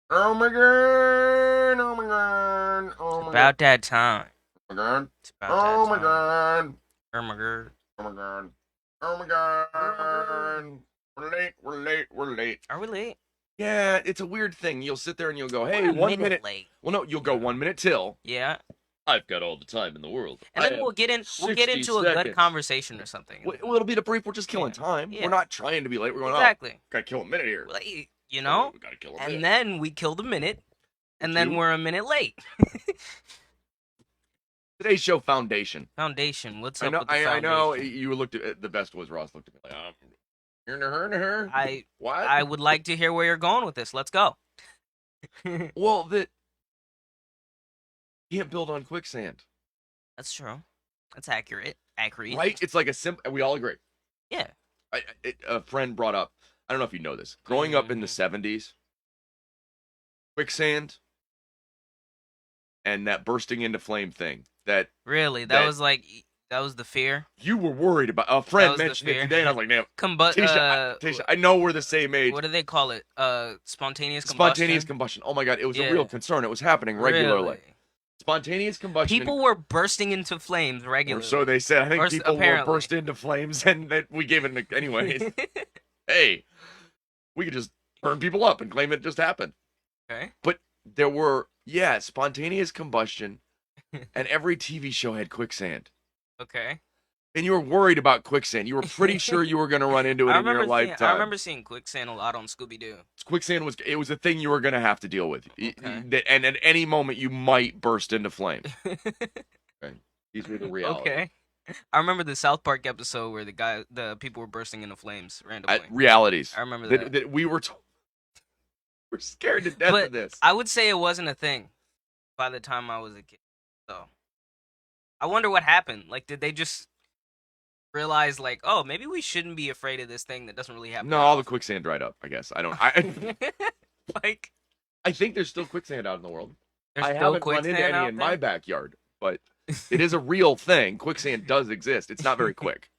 Oh my god! Oh my god! It's Oh my god! about that time. Oh my god! It's about that Oh my time. god! Oh my god. Oh my god! Oh my god! We're late. We're late. We're late. Are we late? Yeah, it's a weird thing. You'll sit there and you'll go, We're "Hey, a one minute minute." late. Well, no, you'll go No. 1 minute till. Yeah. I've got all the time in the world. And I then have we'll get 60 into a good seconds. conversation or something. And Well, then, it'll be the brief. We're just killing yeah. time. We're Yeah. not trying to be late. We're going, oh, Exactly. gotta kill a minute here. Well, you Oh, know? we gotta kill a And minute. then we killed a minute, Or and then two. we're a minute late. Today's show foundation. Foundation, what's I up know. with the I know. foundation? You looked at the best was Ross looked at me like, her. What? I would like to hear where you're going with this. Let's go. Well, that you can't build on quicksand, That's true. That's accurate. Accurate. right? It's like a simple. We all agree. Yeah. A friend brought up. I don't know if you know this. Growing up in the Mhm. '70s, quicksand and that bursting into flame thing. Really, That that was the fear. you were worried about. A That friend was the mentioned it fear. today, and I was like, "Damn, But Tisha, I know we're the same age." what do they call it? Spontaneous Spontaneous combustion. combustion. Oh my god, it was a Yeah. real concern. It was happening regularly. Really. Spontaneous combustion. People were bursting into flames Or regularly. so they said. I think Or people will apparently. burst into flames, and that we gave it anyways. Hey, we could just burn people up and claim it just happened. Okay. But there were, yeah, spontaneous combustion, and every TV show had quicksand. Okay. And you were worried about quicksand. You were pretty sure you were going to run into it in your I lifetime. remember seeing quicksand a lot on Scooby Doo. Quicksand was a thing you were going to have to deal with. Okay. And at any moment you might burst into flames. Okay. These were the realities. Okay. I remember the South Park episode where the people were bursting into flames randomly. Realities. I remember that, that. that we were we're scared to death But of this. I would say it wasn't a thing by the time I was a kid. So I wonder what happened. Like, did they just realize, like, oh, maybe we shouldn't be afraid of this thing that doesn't really happen? No, all the quicksand dried up, I guess. I don't Like, I think there's still quicksand out in the world. there's I still haven't run into quicksand any out in there? my backyard, but it is a real thing. Quicksand does exist. It's not very quick.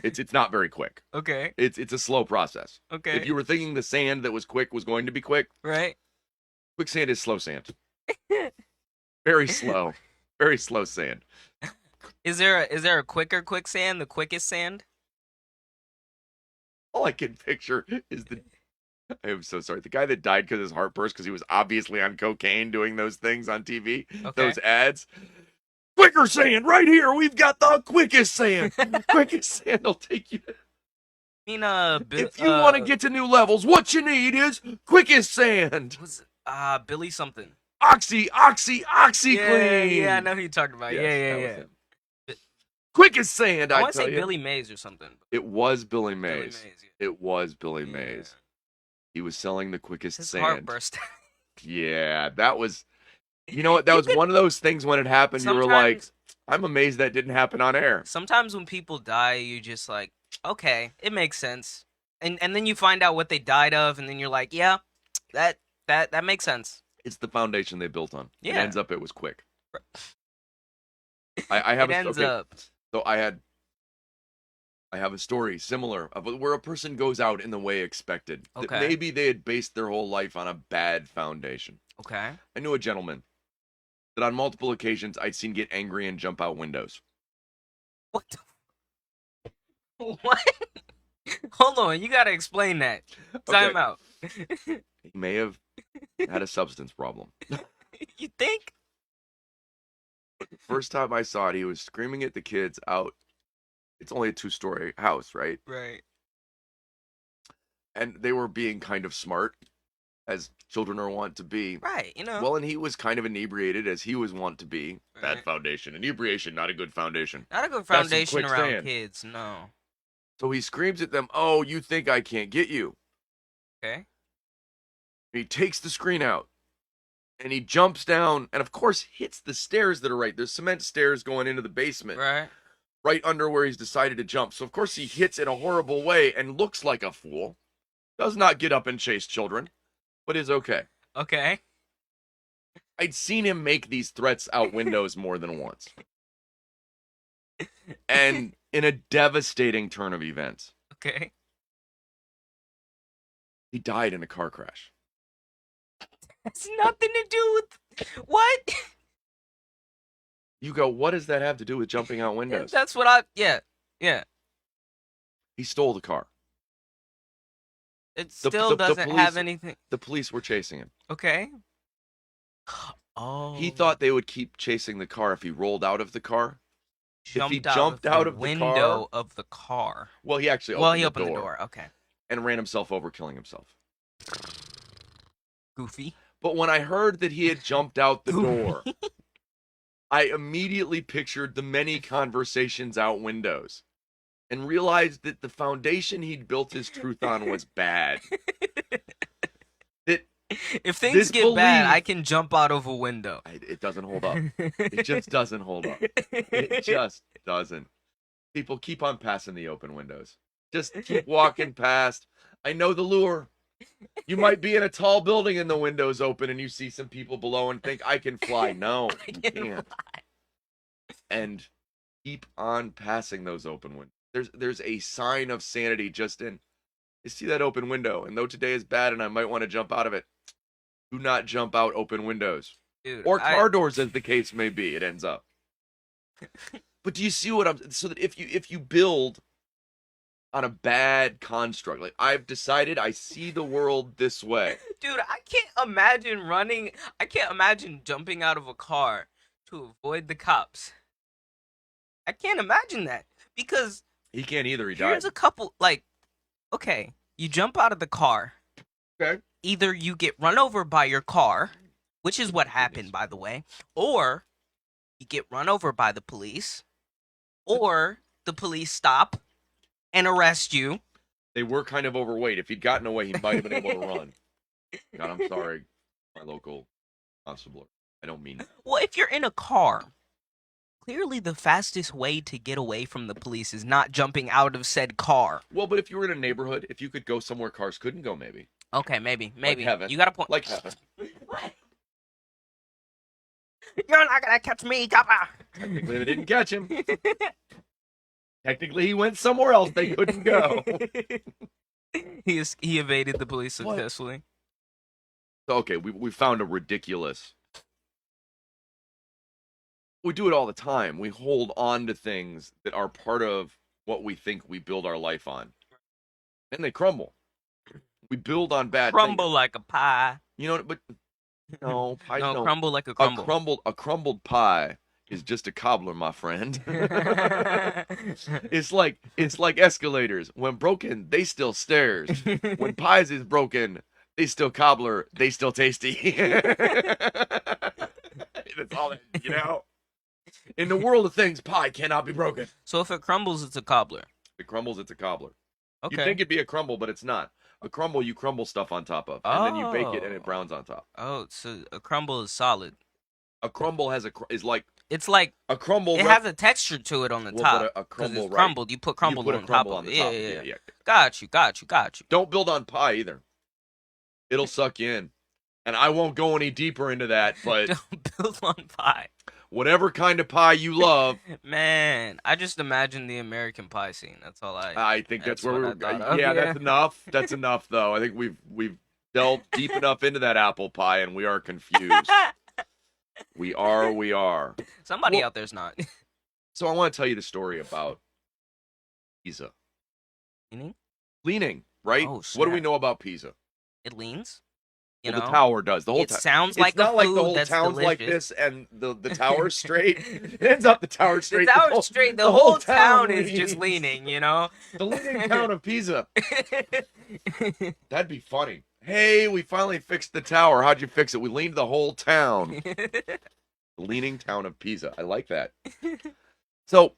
It's not very quick. Okay. It's a slow process. Okay. If you were thinking the sand that was quick was going to be quick, Right. quicksand is slow sand. Very slow. Very slow sand. Is there a quicker quicksand? The quickest sand? All I can picture is I am so sorry. The guy that died because his heart burst because he was obviously on cocaine doing those things on TV, Okay. those ads. Quicker sand right here. We've got the quickest sand. Quickest sand will take you. I mean, If you want to get to new levels, what you need is quickest sand. was Billy something. OxyClean. Yeah, I know who you're talking about. Yes, Yeah, that was yeah. him. Quickest sand, I I want to tell say you. Billy Mays or something. It was Billy Billy Mays. Mays. Yeah. It was Billy Yeah. Mays. He was selling the quickest His sand. heart burst. Yeah, that was. You know what? That You was could- one of those things when it happened. You were like, Sometimes, I'm amazed that didn't happen on air. sometimes when people die, you just like, okay, it makes sense, and then you find out what they died of, and then you're like, yeah, that makes sense. It's the foundation they built on. It Yeah. ends up it was quick. I have It a ends okay, up. so I have a story similar of where a person goes out in the way expected. That Okay. maybe they had based their whole life on a bad foundation. Okay. I knew a gentleman that on multiple occasions I'd seen get angry and jump out windows. What? What? Hold on, you gotta explain that. Time Okay. out. He may have had a substance problem. You think? First time I saw it, he was screaming at the kids out. It's only a 2-story house, right? Right. And they were being kind of smart, as children are wont to be. Right. You know. Well, and he was kind of inebriated, as he was wont to be. Bad Right. foundation. Inebriation, not a good foundation. Not a good That's some foundation around quicksand. kids. No. So he screams at them, "Oh, you think I can't get you?" Okay. He takes the screen out, and he jumps down, and of course hits the stairs that are right. There's cement stairs going into the basement, Right. right under where he's decided to jump. So of course he hits in a horrible way and looks like a fool. Does not get up and chase children, but is okay. Okay. I'd seen him make these threats out windows more than once. And in a devastating turn of events, Okay. he died in a car crash. It's nothing to do with what? You go, what does that have to do with jumping out windows? That's what I. Yeah. He stole the car. It The- still the doesn't police- have anything. The police were chasing him. Okay. Oh. He thought they would keep chasing the car if he rolled out of the car. if he jumped jumped out out of of the the window car- of the car. Well, he actually Well, opened, he the, opened door the door. Okay. and ran himself over, killing himself. Goofy. But when I heard that he had jumped out the Goofy. door, I immediately pictured the many conversations out windows and realized that the foundation he'd built his truth on was bad. That If things This get bad, belief- I can jump out of a window. it doesn't hold up. It just doesn't hold up. It just doesn't. People keep on passing the open windows. Just keep walking past. I know the lure. You might be in a tall building and the window's open and you see some people below and think, I can fly. No, you can't. And keep on passing those open windows. There's a sign of sanity just in. You see that open window, and though today is bad and I might want to jump out of it, do not jump out open windows. Dude, Or car doors, as the case may be, it ends up. But do you see what I'm so that if you build on a bad construct, like I've decided I see the world this way. Dude, I can't imagine running. I can't imagine jumping out of a car to avoid the cops. I can't imagine that because He can't either, he died. here's a couple like, okay, you jump out of the car. Okay. Either you get run over by your car, which is what happened, by the way, or you get run over by the police, or the police stop and arrest you. They were kind of overweight. If he'd gotten away, he might have been able to run. God, I'm sorry, my local constable. I don't mean that. Well, if you're in a car, clearly the fastest way to get away from the police is not jumping out of said car. Well, but if you were in a neighborhood, if you could go somewhere cars couldn't go, maybe. Okay, maybe. heaven. You got a point. Like heaven. What? You're not gonna catch me, copper. Technically, they didn't catch him. Technically, he went somewhere else they couldn't go. He evaded the police What? successfully. So, okay, we found a ridiculous. We do it all the time. We hold on to things that are part of what we think we build our life on, and they crumble. We build on bad Crumble things. like a pie. You know, but no, pies No, don't. crumble like a crumble. A crumbled pie is just a cobbler, my friend. It's like escalators. When broken, they still stairs. When pies is broken, they still cobbler, they still tasty. That's all that, you know. In the world of things, pie cannot be broken. So if it crumbles, it's a cobbler. If it crumbles, it's a cobbler. Okay. You think it'd be a crumble, but it's not. A crumble, you crumble stuff on top of, and then you bake it, and it browns on top. Oh, so a crumble is solid. A crumble is like It's like a crumble. it has a texture to it on the Well, top. but a 'cause crumble, it's right. crumbled. You put crumble you put on a crumble top on of the it. top. Yeah. Got you. Don't build on pie either. It'll suck you in. And I won't go any deeper into that, but Don't build on pie. whatever kind of pie you love, Man, I just imagine the American Pie scene. That's all I think that's That's where what we I were. thought of, Yeah, yeah. that's enough. That's enough, though. I think we've delved deep enough into that apple pie, and we are confused. We are. Somebody Well- out there's not. So I want to tell you the story about Pisa. Meaning? Leaning, right? Oh, What do we snap. know about Pisa? It leans. You Well, know, the tower does. The whole it tower. sounds It's like not a like food the whole that's town's like delicious. this, and the tower's straight. It ends up the tower's straight. The tower's whole- straight. The the whole whole town town is just leans. leaning. You know. The leaning town of Pisa. That'd be funny. Hey, we finally fixed the tower. How'd you fix it? We leaned the whole town. The leaning town of Pisa. I like that. So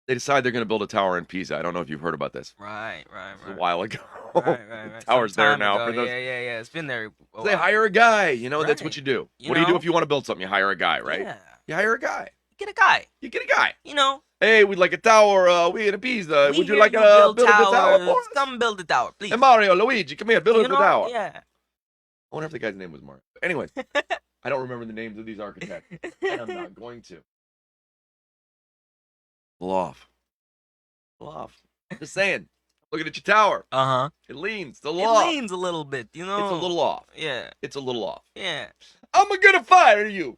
they decide they're going to build a tower in Pisa. I don't know if you've heard about this. right. It was a while ago. Right. Tower's Some there time now. ago. For those, Yeah. It's been there. a they while. hire a guy. You know, that's what Right. you do. You What do you do know? if you want to build something? You hire a guy, right? Yeah. You hire a guy. Get a guy. You get a guy. You know. Hey, we'd like a tower. We in a Pisa. we Would you hear like to build build a tower towers. for us? Come build a tower, please. Hey, Mario, Luigi, come here. Build You us a know? tower. Yeah. I wonder if the guy's name was Mario. Anyway, I don't remember the names of these architects, and I'm not going to. Pull off. Just saying. Looking at your tower. Uh-huh. It leans. It's a little It off. leans a little bit, you know. It's a little off. Yeah. It's a little off. Yeah. I'm gonna fire you.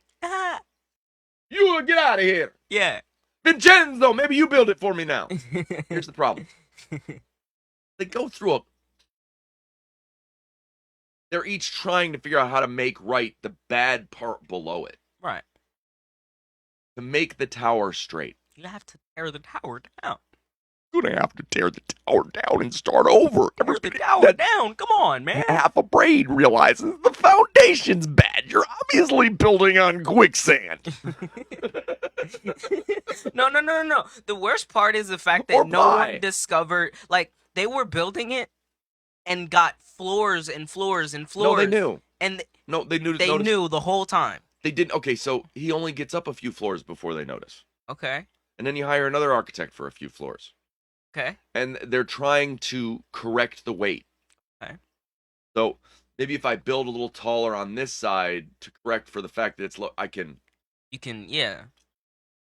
You get out of here. Yeah. Vincenzo, maybe you build it for me now. Here's the problem. They go through they're each trying to figure out how to make right the bad part below it. Right. To make the tower straight. You have to tear the tower down. Gonna have to tear the tower down and start over. Tear the tower down. Come on, man. Half a brain realizes the foundation's bad. You're obviously building on quicksand. No. The worst part is the fact that Or no pie. one discovered, like, they were building it and got floors and floors and floors. No, they knew. And No, they knew. they knew the whole time. They didn't. Okay, so he only gets up a few floors before they notice. Okay. And then you hire another architect for a few floors. Okay. And they're trying to correct the weight. Okay. So maybe if I build a little taller on this side to correct for the fact that it's low, I can. You can, yeah.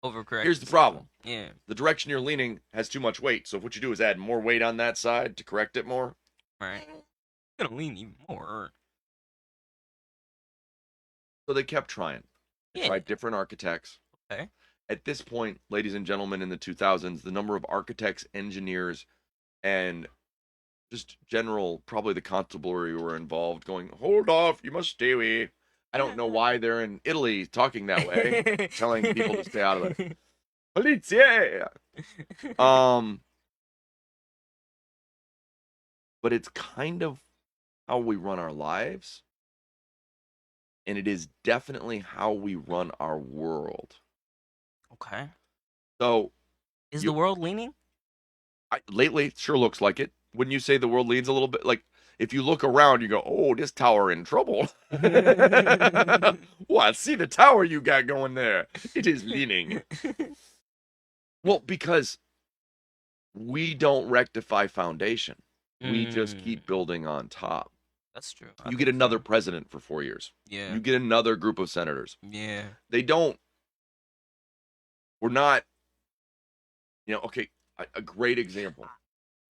Overcorrect. Here's the problem. Yeah. The direction you're leaning has too much weight. So what you do is add more weight on that side to correct it more. Right. It's gonna lean even more. So they kept trying. They Yeah. tried different architects. Okay. At this point, ladies and gentlemen, in the 2000s, the number of architects, engineers, and just general, probably the constabulary were involved, going, hold off, you must stay away. I don't know why they're in Italy talking that way, telling people to stay out of it. Polizia! But it's kind of how we run our lives. And it is definitely how we run our world. Okay. So, Is You- the world leaning? lately, it sure looks like it. Wouldn't you say the world leans a little bit? Like, if you look around, you go, oh, this tower in trouble. What? See the tower you got going there. It is leaning. Well, because we don't rectify foundation. We just keep building on top. That's true. You get another president for 4 years. Yeah. You get another group of senators. Yeah. They don't. We're not. Okay, a great example.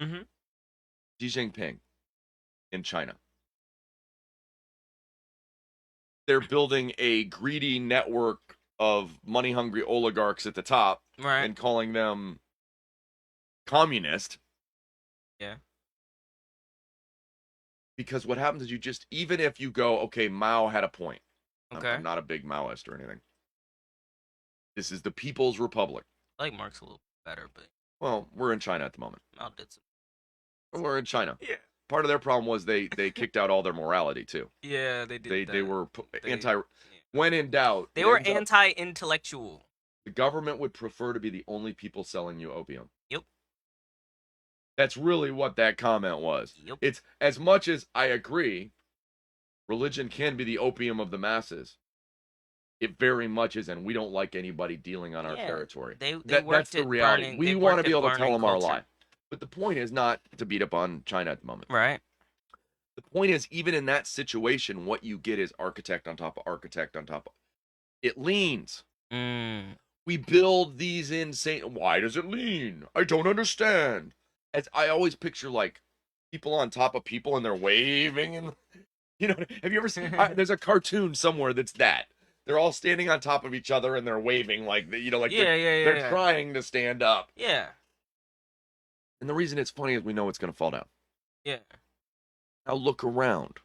Mhm. Xi Jinping in China. They're building a greedy network of money-hungry oligarchs at the top Right. and calling them communist. Yeah. Because what happens is even if you go, okay, Mao had a point. Okay. I'm not a big Maoist or anything. This is the People's Republic. I like Mark's a little better, but Well, we're in China at the moment. Mao did some. We're in China. Yeah. Part of their problem was they kicked out all their morality too. Yeah, they did. They were They- anti. When in doubt, They it were ends up- anti-intellectual. The government would prefer to be the only people selling you opium. Yep. That's really what that comment was. Yep. It's as much as I agree, religion can be the opium of the masses. It very much is, and we don't like anybody dealing on our Yeah, territory. They That's worked the at reality. burning- We they want to worked be at able to tell burning them our culture. lie. But the point is not to beat up on China at the moment. Right. The point is, even in that situation, what you get is architect on top of architect on top of. It leans. We build these insane. Why does it lean? I don't understand. As I always picture, like people on top of people and they're waving, and have you ever seen? There's a cartoon somewhere that's that. They're all standing on top of each other and they're waving like like Yeah. they're trying to stand up. Yeah. And the reason it's funny is we know it's going to fall down. Yeah. Now look around.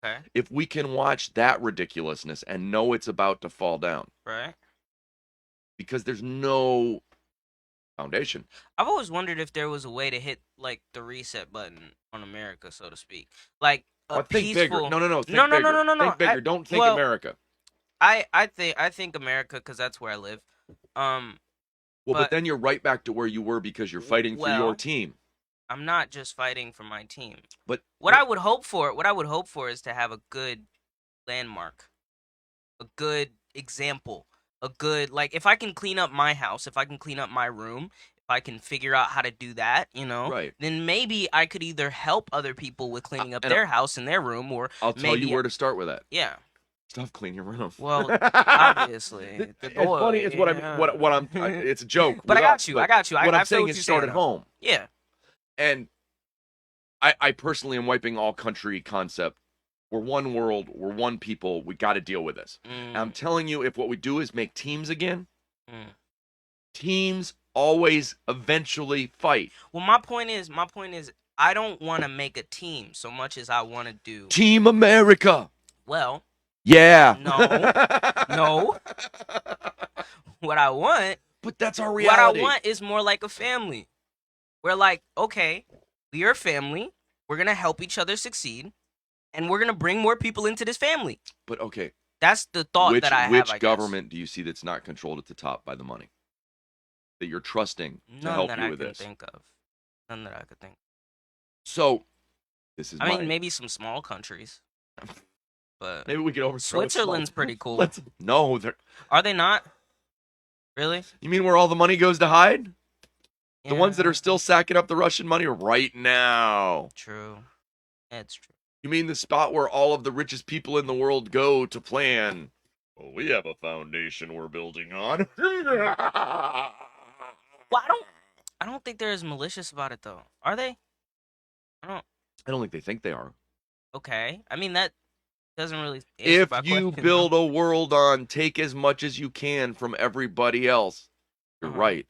Okay. If we can watch that ridiculousness and know it's about to fall down, Right. because there's no foundation. I've always wondered if there was a way to hit like the reset button on America, so to speak. Like a Think peaceful. bigger. No. Think No, bigger. no. Think bigger. Don't think well, America. I think America because that's where I live. But but- then you're right back to where you were because you're fighting for your Well, team. I'm not just fighting for my team. But what I would hope for is to have a good landmark, a good example, a good like if I can clean up my house, if I can clean up my room, if I can figure out how to do that, Right. then maybe I could either help other people with cleaning up and their house and their room, or I'll tell you maybe- where to start with that. yeah, Stuff, clean your room. Well, obviously, the It's funny. It's what yeah. it's a joke. But I with got us, you. but I got you. What I I'm feel saying what is you're start saying, at though. home. Yeah. And I personally am wiping all country concept. We're one world. We're one people. We got to deal with this. And I'm telling you, if what we do is make teams again, teams always eventually fight. Well, my point is, I don't want to make a team so much as I want to do. Team America. Well, Yeah. no. What I want, But that's our what reality. I want is more like a family. We're like, okay, we are a family. We're gonna help each other succeed, and we're gonna bring more people into this family. But okay, That's the thought that I have. Which I guess. government do you see that's not controlled at the top by the money? That you're trusting to help you with this? Think of. None that I could think. So, this is. I mean, maybe some small countries, but maybe we could overthrow Switzerland's pretty cool. No, are they not? Really? You mean where all the money goes to hide? Yeah. The ones that are still sacking up the Russian money right now. True. It's true. You mean the spot where all of the richest people in the world go to plan? Well, we have a foundation we're building on. Well, I don't think they're as malicious about it though. Are they? I don't think they are. Okay. I mean that doesn't really if you build a world on take as much as you can from everybody else, you're right.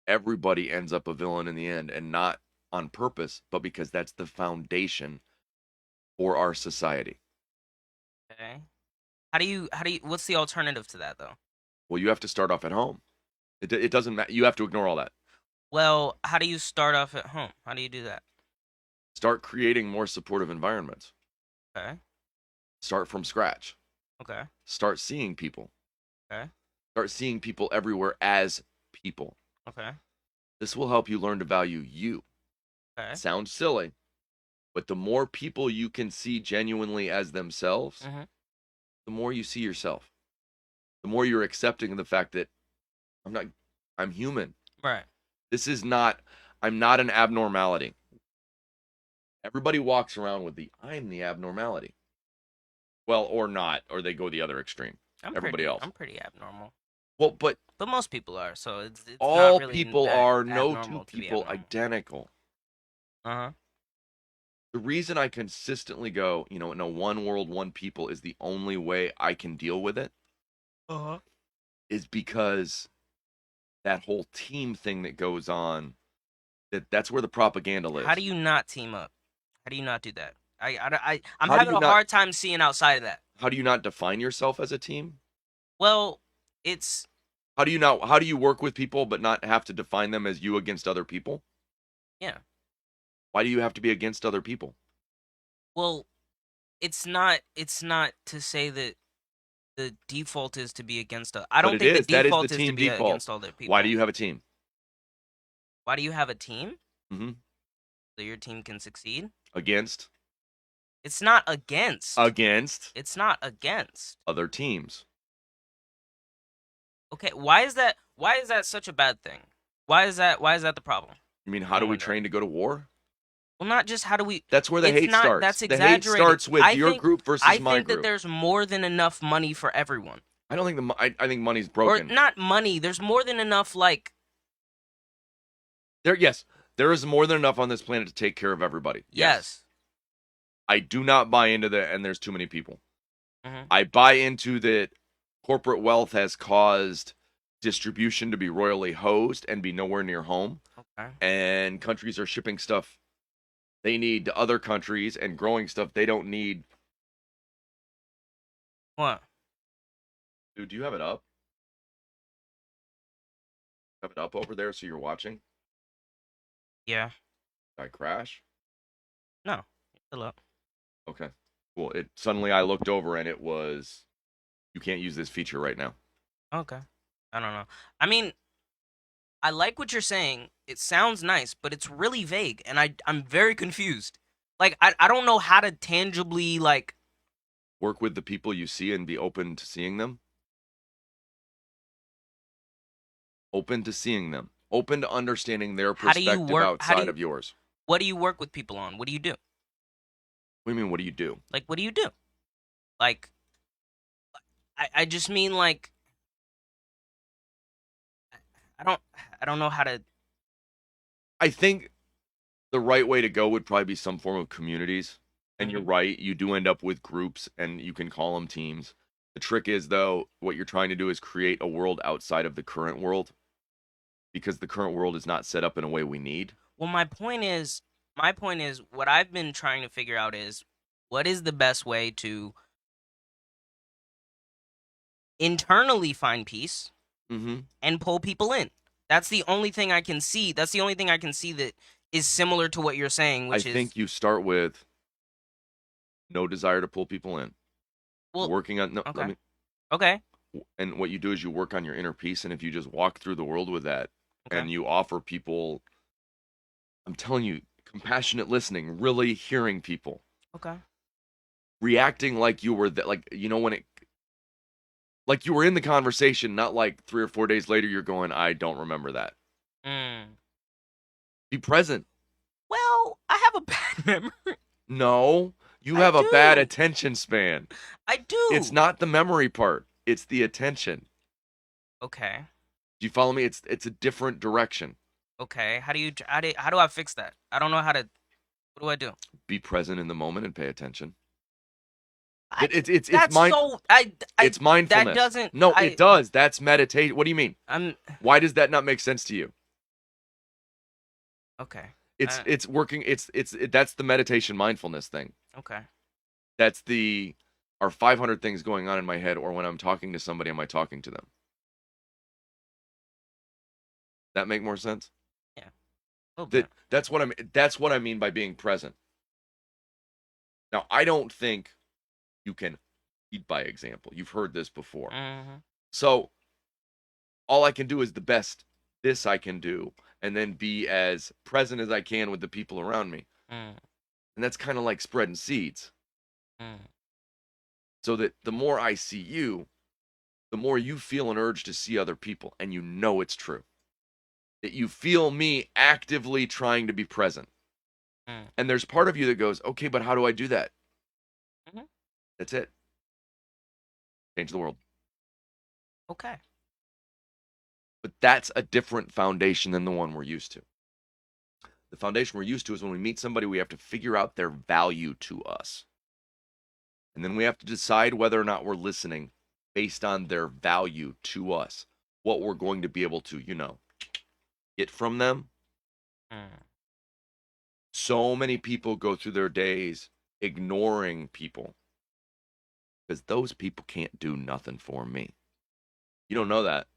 Everybody ends up a villain in the end, and not on purpose, but because that's the foundation for our society. Okay. How do you what's the alternative to that though? Well, you have to start off at home. It doesn't matter. You have to ignore all that. Well, how do you start off at home? How do you do that? Start creating more supportive environments. Okay. Start from scratch. Okay. Start seeing people. Okay. Start seeing people everywhere as people. Okay. This will help you learn to value you. Okay. It sounds silly, but the more people you can see genuinely as themselves, the more you see yourself. The more you're accepting the fact that I'm human. Right. I'm not an abnormality. Everybody walks around with I'm the abnormality. Well, or not, or they go the other extreme. Everybody else. I'm pretty abnormal. Well, but most people are, so it's all not really people are. No two people identical. Uh-huh. The reason I consistently go, in a one world, one people is the only way I can deal with it. Is because that whole team thing that goes on, that's where the propaganda lives. How do you not team up? How do you not do that? I'm having a hard time seeing outside of that. How do you not define yourself as a team? Well, it's... How do you work with people but not have to define them as you against other people? Yeah. Why do you have to be against other people? Well, it's not to say that the default is to be against I don't think the default is to be against other people. Why do you have a team? Why do you have a team? Mm-hmm. So your team can succeed? Against? It's not against. Against? It's not against. Other teams. Okay, why is that such a bad thing? Why is that the problem? You mean how do we train to go to war? Well, not just how do we... That's where the hate starts. That's exaggerated. The hate starts with your group versus my group. I think that there's more than enough money for everyone. I don't think I think money's broken. Or not money. There's more than enough, like... Yes, there is more than enough on this planet to take care of everybody. Yes. I do not buy into that, and there's too many people. I buy into that corporate wealth has caused distribution to be royally hosed and be nowhere near home. Okay. And countries are shipping stuff they need to other countries and growing stuff they don't need. What? Dude, do you have it up? Have it up over there so you're watching? Yeah. Did I crash? No. It's still up. Okay. Cool. Suddenly I looked over and it was, you can't use this feature right now. Okay. I don't know. I mean, I like what you're saying. It sounds nice, but it's really vague, and I'm very confused. Like, I don't know how to tangibly, like... Work with the people you see and be open to seeing them? Open to seeing them. Open to understanding their perspective outside of yours. What do you work with people on? What do you do? What do you mean, what do you do? Like, what do you do? Like, I just mean like I don't I don't know how to. I think the right way to go would probably be some form of communities. And you're Mhm. right, you do end up with groups and you can call them teams. The trick is, though, what you're trying to do is create a world outside of the current world because the current world is not set up in a way we need. Well, my point is what I've been trying to figure out is what is the best way to internally find peace Mm-hmm. and pull people in. That's the only thing I can see. That's the only thing I can see that is similar to what you're saying, I which is think you start with no desire to pull people in, well, working on no. Let okay, me. okay, And what you do is you work on your inner peace, and if you just walk through the world with that, okay, and you offer people, I'm telling you, compassionate listening, really hearing people, okay. reacting like you were that, like when it, like you were in the conversation, not like 3 or 4 days later you're going, I don't remember that. Mm. Be present. Well, I have a bad memory. No, you I have a bad do. attention span. I It's do. not the memory part; it's the attention. Okay. Do you follow me? It's a different direction. Okay. How do I fix that? I don't know how to. What do I do? Be present in the moment and pay attention. I. It's That's mind so. it's That mindfulness. doesn't. No, it does. That's meditation. What do you mean? I'm. Why does that not make sense to you? Okay. It's working. That's the meditation mindfulness thing. Okay. That's the are 500 things going on in my head, or when I'm talking to somebody, am I talking to them? That make more sense? Yeah. A little bit. That's what I mean by being present. Now, I don't think you can lead by example. You've heard this before. Mm-hmm. So all I can do is the best this I can do, and then be as present as I can with the people around me. Mm, And that's kind of like spreading seeds. mm, So that the more I see you, the more you feel an urge to see other people, and you know it's true. That you feel me actively trying to be present. mm. And there's part of you that goes, okay, but how do I do that? Mhm. That's it. Change the world. Okay. But that's a different foundation than the one we're used to. The foundation we're used to is when we meet somebody, we have to figure out their value to us. And then we have to decide whether or not we're listening based on their value to us, what we're going to be able to, get from them. Mm, So many people go through their days ignoring people because those people can't do nothing for me. You don't know that.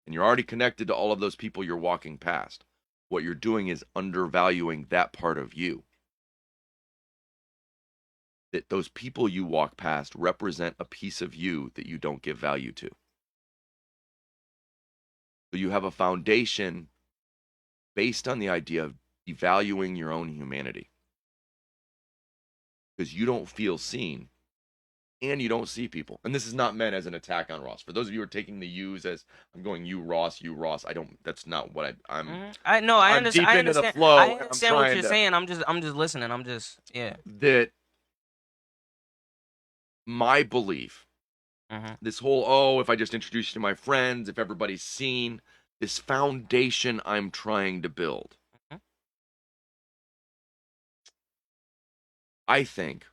And you're already connected to all of those people you're walking past. What you're doing is undervaluing that part of you. That those people you walk past represent a piece of you that you don't give value to. So you have a foundation based on the idea of devaluing your own humanity because you don't feel seen and you don't see people. And this is not meant as an attack on Ross. For those of you who are taking the yous as I'm going you Ross, I don't. That's not what I'm. mm. I no. I I'm understand. deep I into the understand. flow, I and I'm understand what trying you're to saying. I'm just listening. I'm just yeah. that my belief. Mm-hmm. This whole if I just introduce you to my friends, if everybody's seen this foundation I'm trying to build. Mm-hmm. I think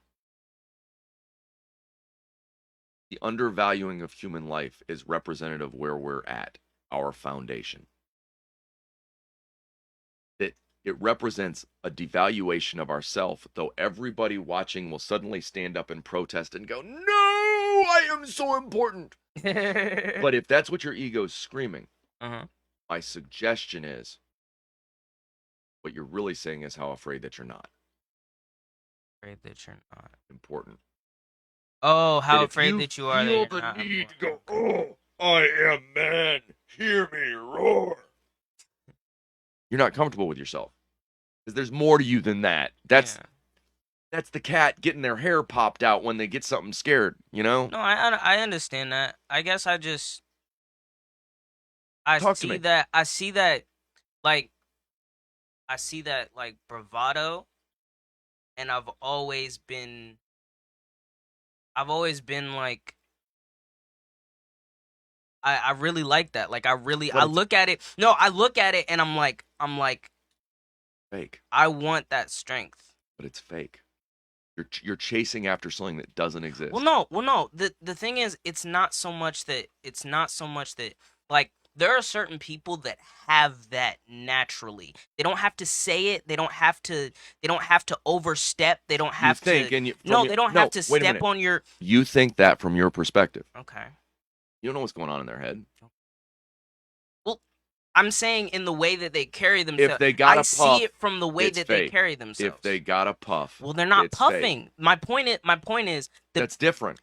the undervaluing of human life is representative of where we're at, our foundation. That it represents a devaluation of ourself, though everybody watching will suddenly stand up and protest and go, no, I am so important. But if that's what your ego's screaming, uh-huh. my suggestion is what you're really saying is how afraid that you're not Afraid that you're not. important. Oh, That how if afraid you that you are that feel you're the not need to important. go, I am man, hear me roar, you're not comfortable with yourself. Because there's more to you than that. Yeah. That's the cat getting their hair popped out when they get something scared, you know? No, I understand that. I guess I Talk to see me. that I see that like I see that like bravado, and I've always been like I really like that. Like I But it's look at it. No, I look at it and I'm like fake. I want that strength. But it's fake. You're chasing after something that doesn't Well, exist. no. The thing is, it's not so much that like there are certain people that have that naturally. They don't have to say it. They don't have to overstep. They don't You have think, to. and you No, from your they don't have no, to wait a step minute. on your. You think that from your perspective. Okay. You don't know what's going on in their head. Well, I'm saying in the way that they carry themselves. If they got I a see puff, it from the way it's that they fake. carry themselves. If they got a puff, well, they're not it's fake. puffing. My point is the That's different.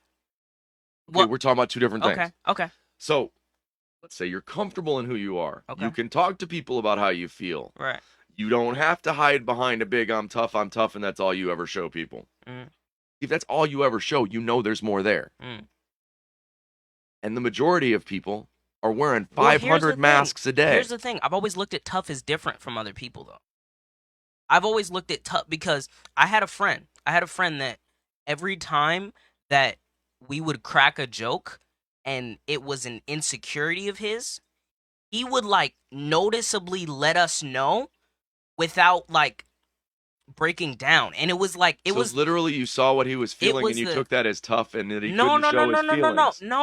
Okay, what? we're talking about two different things. Okay. Okay. So, let's say you're comfortable in who you are. Okay. You can talk to people about how you feel. Right. You don't have to hide behind a big I'm tough, and that's all you ever show people. Mm. If that's all you ever show, you know there's more there. Mm. And the majority of people are wearing Well, here's the 500 thing. masks a day. Here's the thing. I've always looked at tough as different from other people, though. I've always looked at tough because I had a friend. That every time that we would crack a joke and it was an insecurity of his, he would like noticeably let us know without like breaking down. And it was like, it so was literally you saw what he was feeling was and you the- took that as tough and that he no, couldn't no, show no, no, his no,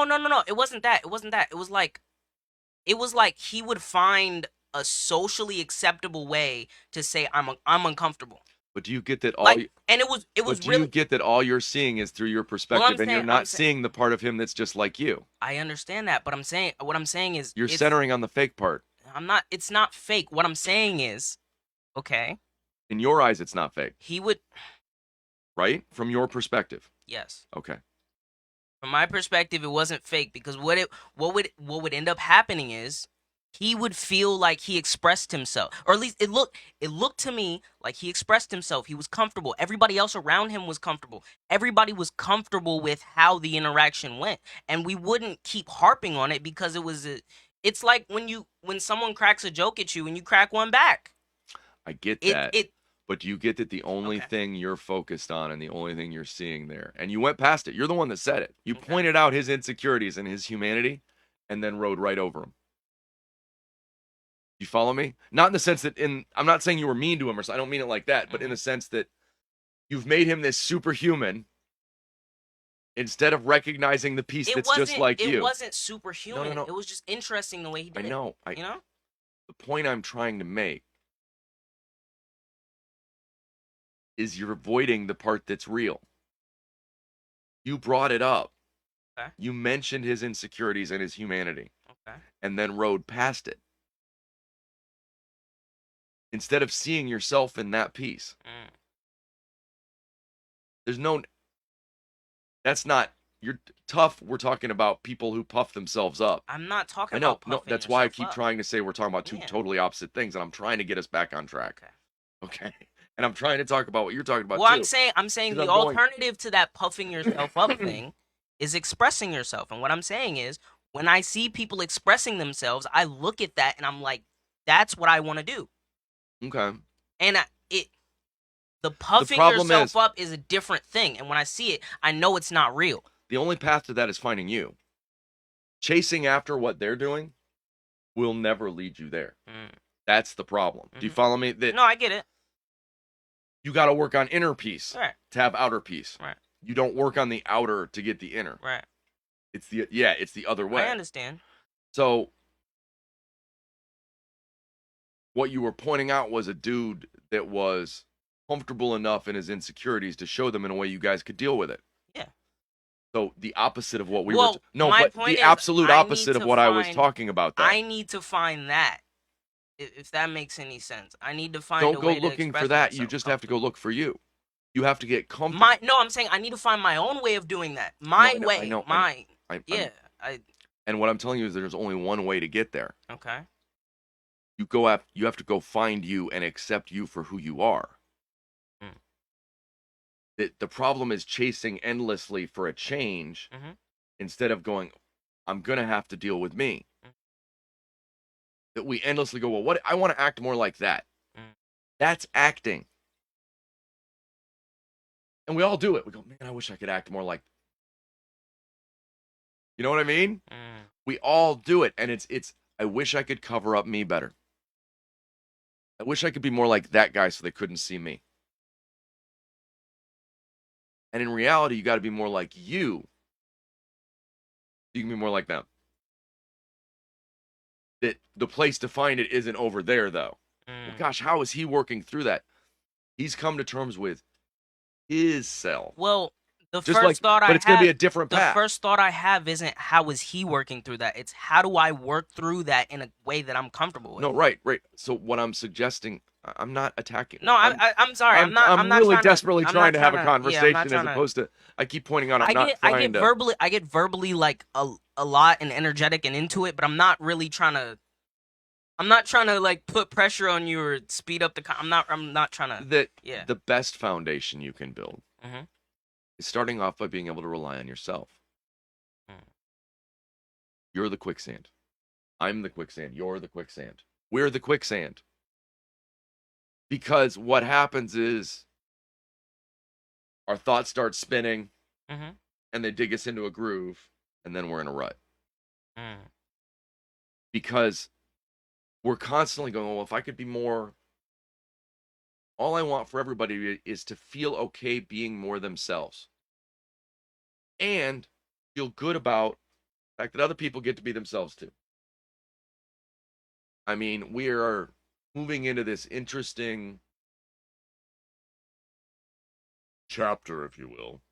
no, feelings. no. It wasn't that. It was like he would find a socially acceptable way to say I'm uncomfortable. But do you get that all Like, and it was but do really. you get that all you're seeing is through your perspective and you're saying- not I'm sa- seeing the part of him that's just like you? I understand that, but what I'm saying is You're it's- centering on the fake part. I'm not. It's not fake. What I'm saying is, okay, In your eyes, it's not fake, he would. right? From your perspective. Yes, Okay. from my perspective, it wasn't fake because what would end up happening is he would feel like he expressed himself, or at least it looked to me like he expressed himself. He was comfortable. Everybody else around him was comfortable. Everybody was comfortable with how the interaction went, and we wouldn't keep harping on it because it's like when someone cracks a joke at you and you crack one back. I get It that. it But do you get that the only Okay. thing you're focused on and the only thing you're seeing there, and you went past it. You're the one that said it. You Okay. pointed out his insecurities and his humanity and then rode right over him. You follow me? Not in the sense that I'm not saying you were mean to him or so. I don't mean it like that, but in the sense that you've made him this superhuman instead of recognizing the piece that's just like it you. wasn't superhuman. no. It was just interesting the way he did I know. it. You know? The point I'm trying to make is you're avoiding the part that's real. You brought it up. Okay. You mentioned his insecurities and his humanity Okay. and then rode past it. Instead of seeing yourself in that piece. Mm. That's not, you're tough. We're talking about people who puff themselves up. I'm not talking I know. about No, puffing that's why I yourself keep up. trying to say we're talking about two Yeah. totally opposite things, and I'm trying to get us back on track. Okay. Okay. And I'm trying to talk about what you're talking about Well, too. I'm saying 'Cause the I'm going- alternative to that puffing yourself up thing is expressing yourself. And what I'm saying is, when I see people expressing themselves, I look at that and I'm like, that's what I want to do. Okay. And the puffing problem yourself is- up is a different thing. And when I see it, I know it's not real. The only path to that is finding you. Chasing after what they're doing will never lead you there. Mm. That's the problem. Do you Mhm. follow me? That No, I get it. you got to work on inner peace Right. to have outer peace. Right. You don't work on the outer to get the inner. Right. It's the other way. I understand. So what you were pointing out was a dude that was comfortable enough in his insecurities to show them in a way you guys could deal with it. Yeah. So the opposite of what we Well, were no, my but point the is, absolute I need opposite of to what I was find- talking about though. I need to find that. If that makes any sense. I need to find Don't a go way to looking for express that. You myself just have to go comfortably. look for you. You have to get comfortable. No, I'm saying I need to find my own way of doing that. My I know, way. I know. Mine. I'm- Yeah. and what I'm telling you is there's only one way to get there. Okay. You have to go find you and accept you for who you are. Mm. The problem is chasing endlessly for a change Mhm. instead of going, I'm gonna have to deal with me. Mm. That we endlessly go, well, what I want to act more like that. Mm. That's acting. And we all do it. We go, man, I wish I could act more like You know what I mean? Mm. We all do it, and it's. I wish I could cover up me better. I wish I could be more like that guy so they couldn't see me. And in reality, you got to be more like you. You can be more like them. That the place to find it isn't over there, though. Well, Mm. gosh, how is he working through that? He's come to terms with his self. Well, Just like, but it's going to be a different the path. first thought I have isn't how is he working through that. It's how do I work through that in a way that I'm comfortable with. No, right, right. So what I'm suggesting, I'm not attacking. No, I'm sorry. I'm not really trying to. desperately I'm trying not to have a trying to. Yeah, I'm not conversation as trying to. opposed to I keep pointing out I'm I not get trying to. I get verbally like a lot and energetic and into it, but I'm not really trying to. I'm not trying to like put pressure on you or speed up the. I'm not trying to. That Yeah. the best foundation you can build Mhm. is starting off by being able to rely on yourself. Mm. You're the quicksand. I'm the quicksand. You're the quicksand. We're the quicksand. Because what happens is our thoughts start spinning Mhm. and they dig us into a groove, and then we're in a rut. Mm. Because we're constantly going, well, if I could be more, all I want for everybody is to feel okay being more themselves and feel good about the fact that other people get to be themselves too. I mean, we are moving into this interesting chapter, if you will,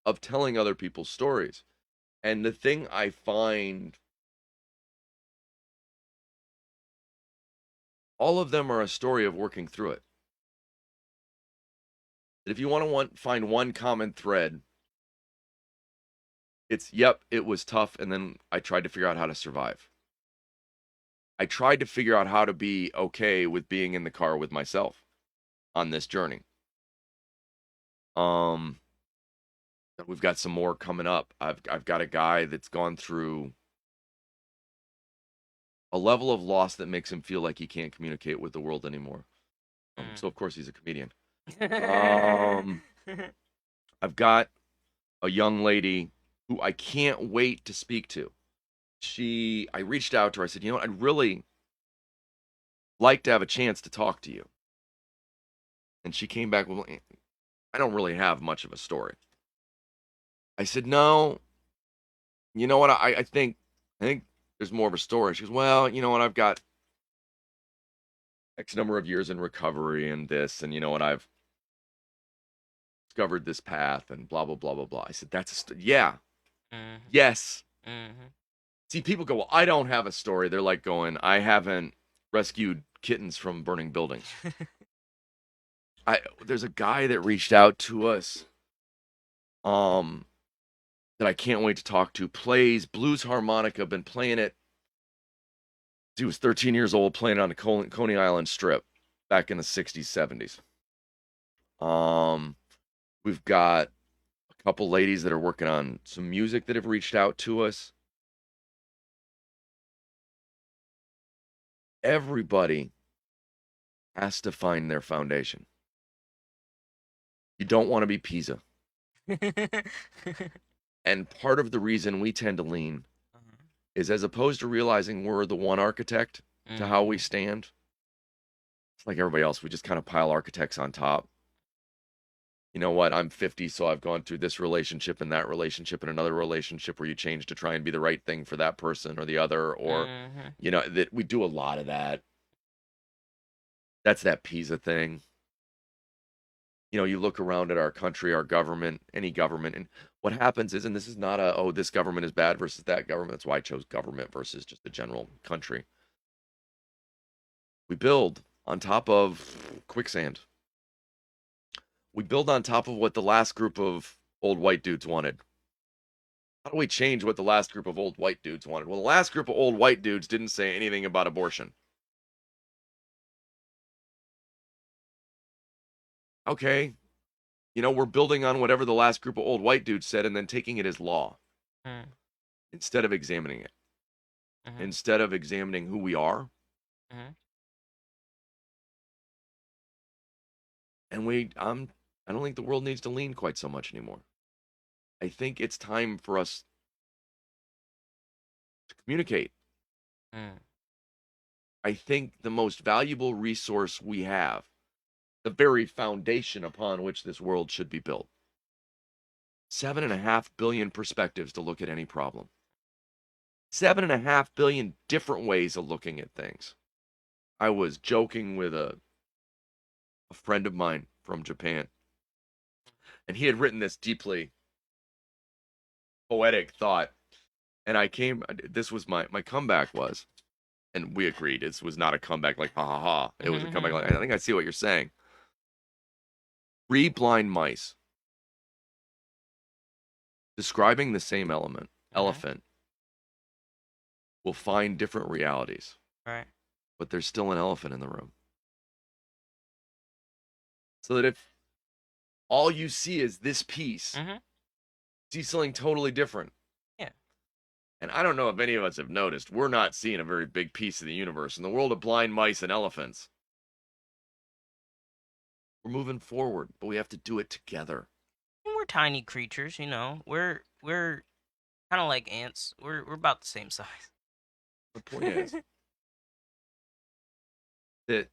of telling other people's stories. And the thing I find, all of them are a story of working through it. That if you want to find one common thread, it's, yep, it was tough, and then I tried to figure out how to survive. I tried to figure out how to be okay with being in the car with myself on this journey. Um, we've got some more coming up. I've got a guy that's gone through a level of loss that makes him feel like he can't communicate with the world anymore. So of course he's a comedian. Um, I've got a young lady who I can't wait to speak to. I reached out to her. I said, you know what? I'd really like to have a chance to talk to you. And she came back with, I don't really have much of a story. I said, no, you know what? I think there's more of a story. She goes, well, you know what? I've got X number of years in recovery and this, and you know what? I've discovered this path and blah, blah, blah, blah, blah. I said, yeah, Mhm. yes. Mhm. See, people go, well, I don't have a story. They're like going, I haven't rescued kittens from burning buildings. There's a guy that reached out to us, that I can't wait to talk to. Plays blues harmonica. Been playing it. He was 13 years old, playing on the Coney Island Strip back in the 60s, 70s. We've got a couple ladies that are working on some music that have reached out to us. Everybody has to find their foundation. You don't want to be Pisa. And part of the reason we tend to lean is, as opposed to realizing we're the one architect to how we stand, it's like everybody else. We just kind of pile architects on top. You know what? I'm 50, so I've gone through this relationship and that relationship and another relationship where you change to try and be the right thing for that person or the other, or, you know, that we do a lot of that. That's that Pisa thing. You know, you look around at our country, our government, any government, and what happens is, and this is not this government is bad versus that government. That's why I chose government versus just the general country. We build on top of quicksand. We build on top of what the last group of old white dudes wanted. How do we change what the last group of old white dudes wanted? Well, the last group of old white dudes didn't say anything about abortion. Okay, you know, we're building on whatever the last group of old white dudes said and then taking it as law instead of examining it. Instead of examining who we are. And I don't think the world needs to lean quite so much anymore. I think it's time for us to communicate. Mm. I think the most valuable resource we have, the very foundation upon which this world should be built, 7.5 billion perspectives to look at any problem. 7.5 billion different ways of looking at things. I was joking with a friend of mine from Japan, and he had written this deeply poetic thought. And this was my comeback was, and we agreed, this was not a comeback like, ha ha ha. It was a comeback like, I think I see what you're saying. 3 blind mice describing the same elephant, will find different realities. Right. But there's still an elephant in the room. So that if all you see is this piece, see something totally different. Yeah. And I don't know if any of us have noticed, we're not seeing a very big piece of the universe. In the world of blind mice and elephants, we're moving forward, but we have to do it together. We're tiny creatures, you know. We're kind of like ants. We're about the same size. The point is that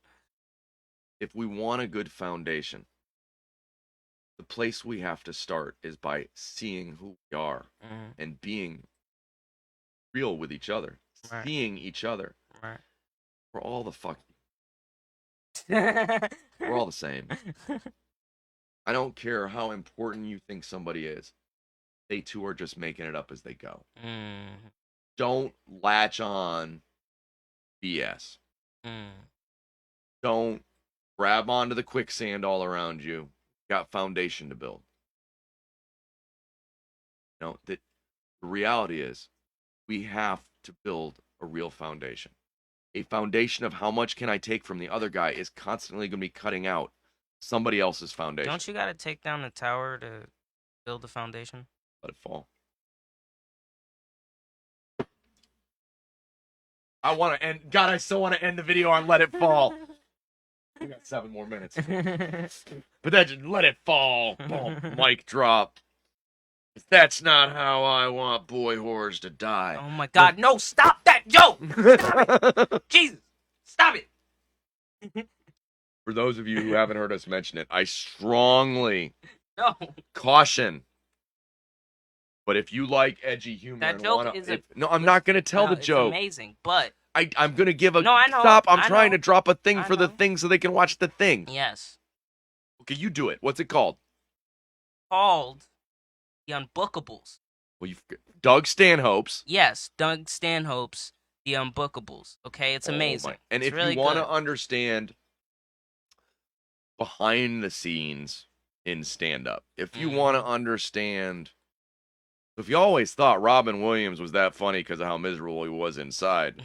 if we want a good foundation, the place we have to start is by seeing who we are and being real with each other, seeing each other. Right. We're all the fuck. We're all the same. I don't care how important you think somebody is. They too are just making it up as they go. Don't latch on BS. Don't grab onto the quicksand all around you. Got foundation to build. You know, that the reality is we have to build a real foundation. A foundation of how much can I take from the other guy is constantly going to be cutting out somebody else's foundation. Don't you got to take down the tower to build the foundation? Let it fall. I want to end. God, I still want to end the video on let it fall. We got 7 more minutes. But that just let it fall. Boom. Mic drop. That's not how I want boy whores to die. Oh my God! No! Stop that joke! Stop it! Jesus! Stop it! For those of you who haven't heard us mention it, I strongly No. caution. But if you like edgy humor, That and joke wanna, is if, no, I'm not going to tell the joke. It's amazing, but I'm going to give a no, I know. stop. I'm I trying know. to drop a thing I for the know. thing so they can watch the thing. Yes. Okay, you do it. What's it called? Called The Unbookables. Well, Doug Stanhope's. Yes, Doug Stanhope's The Unbookables. Okay, it's amazing. And it's if really you want good. to understand behind the scenes in stand-up, if you want to understand, if you always thought Robin Williams was that funny because of how miserable he was inside,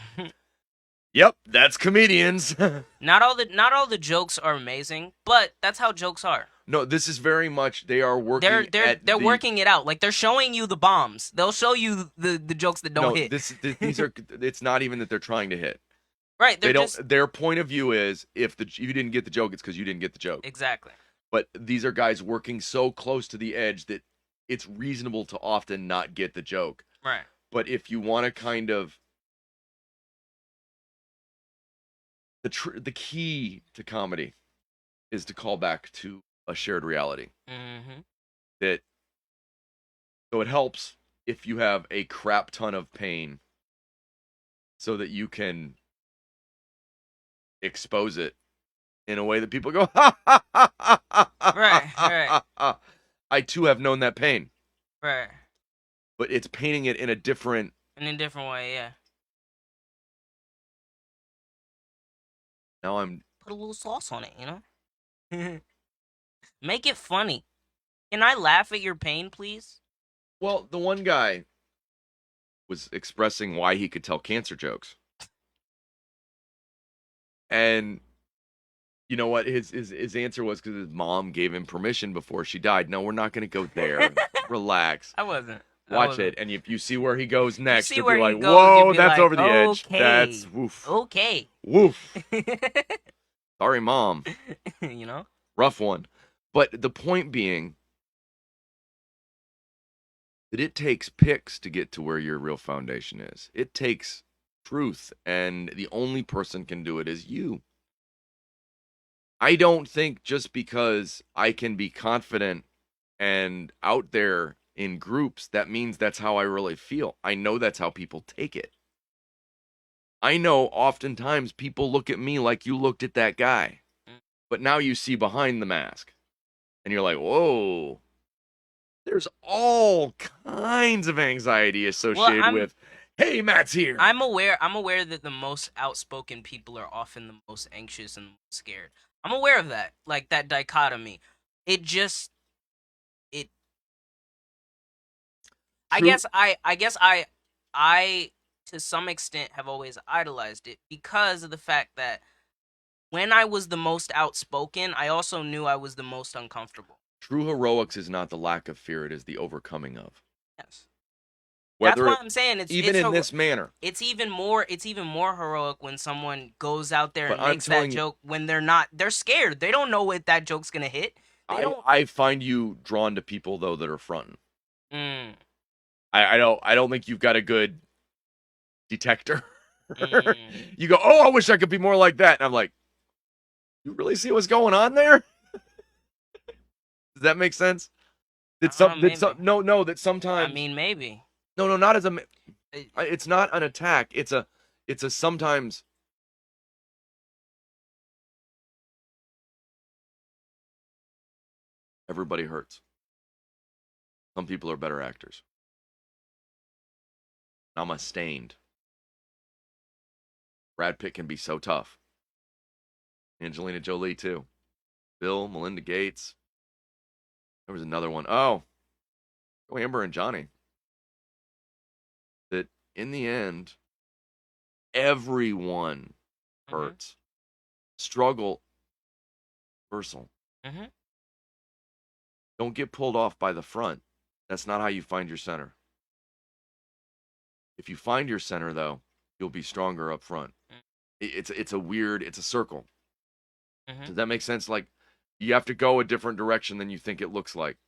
yep, that's comedians. Not all the jokes are amazing, but that's how jokes are. No, this is very much they are working. They're working it out. Like they're showing you the bombs. They'll show you the jokes that don't hit. These are. It's not even that they're trying to hit. Right. They don't. Their point of view is if you didn't get the joke, it's because you didn't get the joke. Exactly. But these are guys working so close to the edge that it's reasonable to often not get the joke. Right. But if you want to kind of the key to comedy is to call back to a shared reality. That so it helps if you have a crap ton of pain so that you can expose it in a way that people go, ha, ha, ha, ha, ha, Right. I too have known that pain. Right. But it's painting it in a different way, yeah. Now I'm put a little sauce on it, you know? Make it funny. Can I laugh at your pain, please? Well, the one guy was expressing why he could tell cancer jokes. And you know what? His answer was because his mom gave him permission before she died. No, we're not going to go there. Relax. I wasn't. Watch it. And if you see where he goes next, you'll be like, goes, whoa, be that's like, over the edge. okay. That's woof. Okay. Woof. Sorry, Mom. You know? Rough one. But the point being, that it takes picks to get to where your real foundation is. It takes truth, and the only person can do it is you. I don't think just because I can be confident and out there in groups, that means that's how I really feel. I know that's how people take it. I know oftentimes people look at me like you looked at that guy, but now you see behind the mask and you're like, whoa, there's all kinds of anxiety Well, associated with, hey, Matt's here. I'm aware that the most outspoken people are often the most anxious and scared. I'm aware of that, like that dichotomy. It just it. I True. guess I to some extent have always idolized it because of the fact that when I was the most outspoken, I also knew I was the most uncomfortable. True heroics is not the lack of fear, it is the overcoming of. Yes. That's Whether why I'm saying it's even in hero- this manner. It's even more heroic when someone goes out there But and I'm makes that telling you- joke when they're scared. They don't know if that joke's gonna hit. I find you drawn to people though that are fronting. Mm, I don't think you've got a good detector. mm. You go, oh, I wish I could be more like that. And I'm like, you really see what's going on there? Does that make sense? That Maybe. that sometimes I mean, maybe. no, not as a It- it's not an attack. It's a sometimes everybody hurts. Some people are better actors. I'm stained. Brad Pitt can be so tough. Angelina Jolie too. Bill, Melinda Gates. There was another one. Oh, Amber and Johnny. That in the end, everyone hurts. Struggle, universal. Mhm. Don't get pulled off by the front. That's not how you find your center. If you find your center, though, you'll be stronger up front. It's a circle. Mhm. Does that make sense? Like, you have to go a different direction than you think it looks like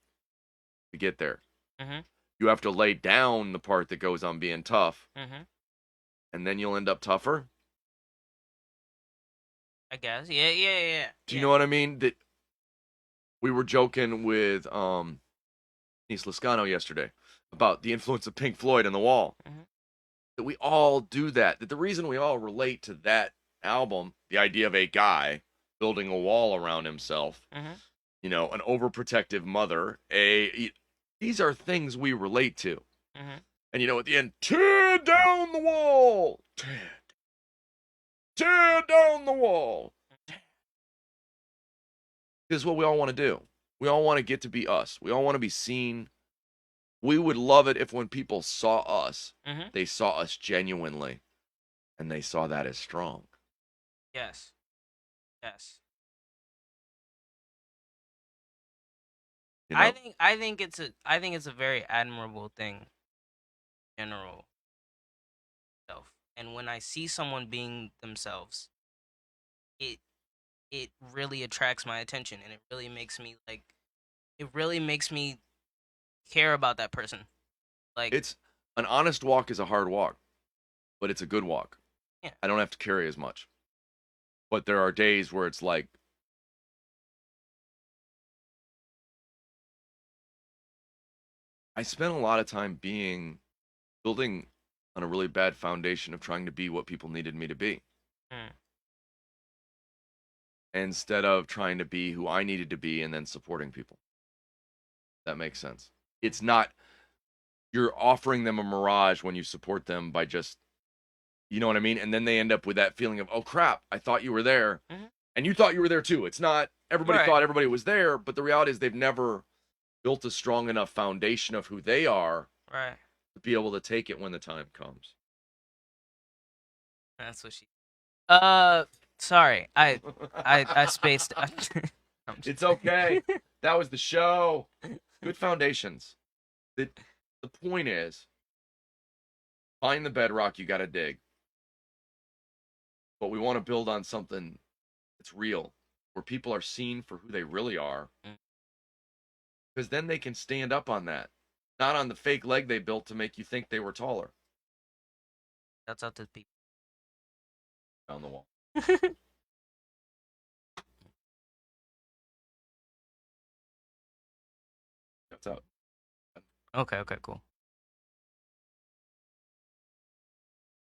to get there. Mhm. You have to lay down the part that goes on being tough, Mhm. and then you'll end up tougher. I guess. Yeah. Do you know what I mean? That we were joking with Denise Lascano yesterday about the influence of Pink Floyd on The Wall. Mhm. That we all do that. That the reason we all relate to that album, the idea of a guy building a wall around himself, Mhm. you know, an overprotective mother, these are things we relate to. Mhm. And you know, at the end, tear down the wall, tear down the wall. This is what we all want to do. We all want to get to be us. We all want to be seen. We would love it if when people saw us, Mhm. they saw us genuinely, and they saw that as strong. Yes. Yes. You know? I think it's a very admirable thing in general self. And when I see someone being themselves, it really attracts my attention and it really makes me care about that person. Like It's an honest walk is a hard walk, but it's a good walk. Yeah. I don't have to carry as much. But there are days where it's like, I spent a lot of time building on a really bad foundation of trying to be what people needed me to be. Mm. Instead of trying to be who I needed to be and then supporting people. That makes sense. It's not, you're offering them a mirage when you support them by just, you know what I mean? And then they end up with that feeling of, oh crap, I thought you were there. Mhm. And you thought you were there too. It's not, everybody Right. thought everybody was there, but the reality is they've never built a strong enough foundation of who they are Right. to be able to take it when the time comes. That's what she. Sorry. I spaced. It's okay. That was the show. Good foundations. The point is, find the bedrock you got to dig. But we want to build on something that's real, where people are seen for who they really are. Mm. Because then they can stand up on that. not on the fake leg they built to make you think they were taller. That's up to people. On the wall. That's out. Okay, cool.